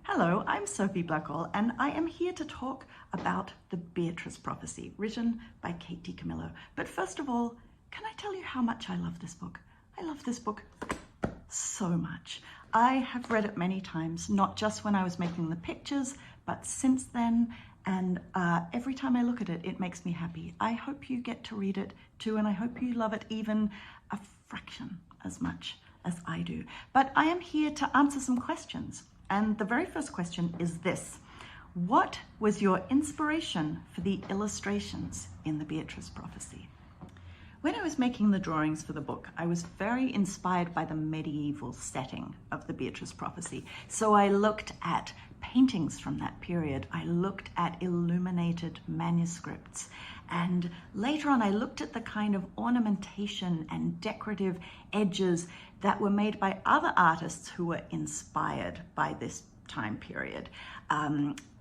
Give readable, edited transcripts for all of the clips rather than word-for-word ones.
Hello, I'm Sophie Blackall, and I am here to talk about the Beatryce prophecy, written by Kate DiCamillo. But first of all, can I tell you how much I love this book? I love this book so much. I have read it many times, not just when I was making the pictures, but since then, and every time I look at it, it makes me happy. I hope you get to read it too, and I hope you love it even a fraction as much as I do. But I am here to answer some questions. And the very first question is this: what was your inspiration for the illustrations in the Beatryce prophecy? When I was making the drawings for the book, I was very inspired by the medieval setting of the Beatryce prophecy. So I looked at paintings from that period. I looked at illuminated manuscripts. And later on, I looked at the kind of ornamentation and decorative edges that were made by other artists who were inspired by this time period.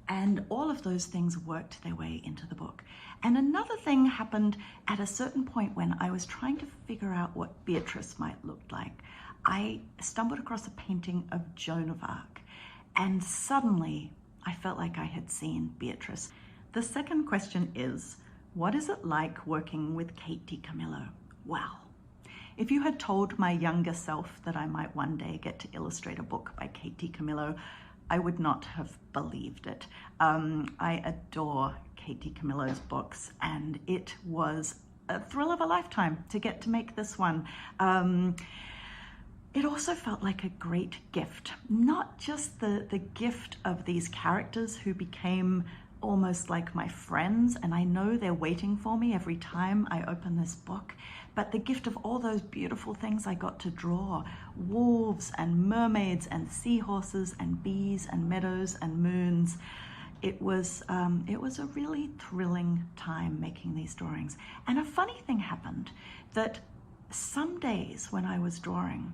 And all of those things worked their way into the book. And another thing happened at a certain point when I was trying to figure out what Beatryce might look like. I stumbled across a painting of Joan of Arc, and suddenly I felt like I had seen Beatryce. The second question is, what is it like working with Kate DiCamillo? Well, if you had told my younger self that I might one day get to illustrate a book by Kate DiCamillo, I would not have believed it. I adore Kate DiCamillo's books, and it was a thrill of a lifetime to get to make this one. It also felt like a great gift, not just the gift of these characters who became almost like my friends, and I know they're waiting for me every time I open this book, but the gift of all those beautiful things I got to draw: wolves and mermaids and seahorses and bees and meadows and moons. It was a really thrilling time making these drawings. And a funny thing happened, that some days when I was drawing,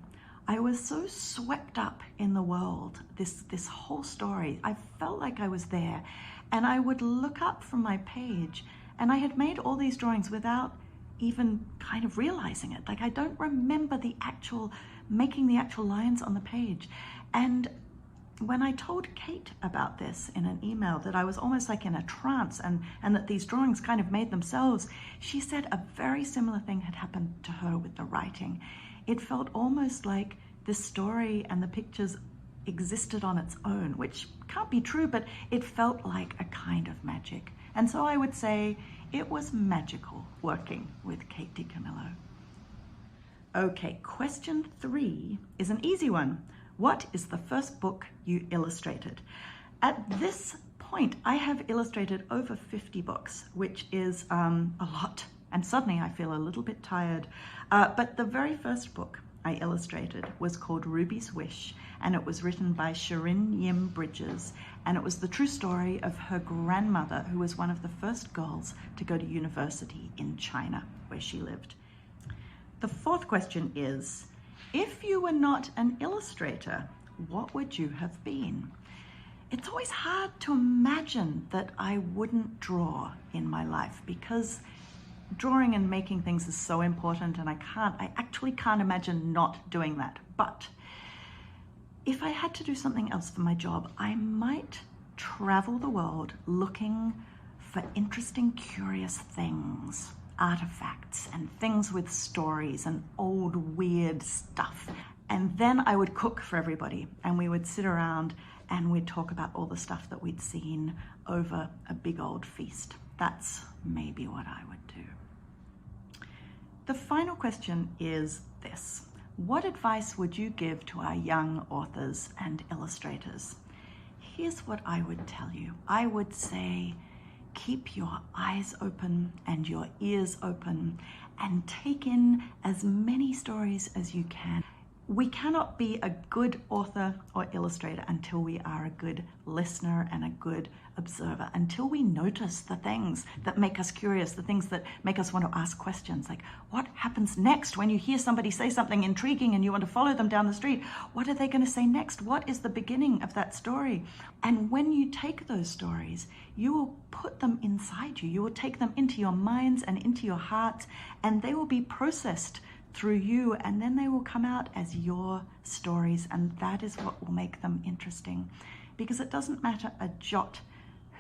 I was so swept up in the world, this whole story. I felt like I was there, and I would look up from my page, and I had made all these drawings without even kind of realizing it. Like, I don't remember making the actual lines on the page. And when I told Kate about this in an email, that I was almost like in a trance and that these drawings kind of made themselves, she said a very similar thing had happened to her with the writing. It felt almost like this story and the pictures existed on its own, which can't be true, but it felt like a kind of magic. And so I would say it was magical working with Kate DiCamillo. Okay, question 3 is an easy one. What is the first book you illustrated? At this point, I have illustrated over 50 books, which is a lot. And suddenly I feel a little bit tired. But the very first book I illustrated was called Ruby's Wish, and it was written by Shirin Yim Bridges, and it was the true story of her grandmother, who was one of the first girls to go to university in China, where she lived. The fourth question is, if you were not an illustrator, what would you have been? It's always hard to imagine that I wouldn't draw in my life, because drawing and making things is so important, and I actually can't imagine not doing that. But if I had to do something else for my job, I might travel the world looking for interesting, curious things, artifacts and things with stories and old weird stuff. And then I would cook for everybody, and we would sit around and we'd talk about all the stuff that we'd seen over a big old feast. That's maybe what I would do. The final question is this: what advice would you give to our young authors and illustrators? Here's what I would tell you. I would say, keep your eyes open and your ears open, and take in as many stories as you can. We cannot be a good author or illustrator until we are a good listener and a good observer, until we notice the things that make us curious, the things that make us want to ask questions, like what happens next when you hear somebody say something intriguing and you want to follow them down the street? What are they going to say next? What is the beginning of that story? And when you take those stories, you will put them inside you. You will take them into your minds and into your hearts, and they will be processed through you, and then they will come out as your stories, and that is what will make them interesting. because it doesn't matter a jot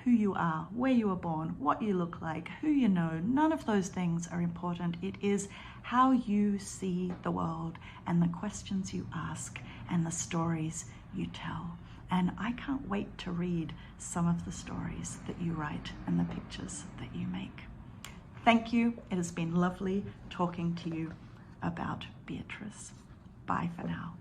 who you are, where you were born, what you look like, who you know. None of those things are important. It is how you see the world and the questions you ask and the stories you tell. And I can't wait to read some of the stories that you write and the pictures that you make. Thank you. It has been lovely talking to you about Beatryce. Bye for now.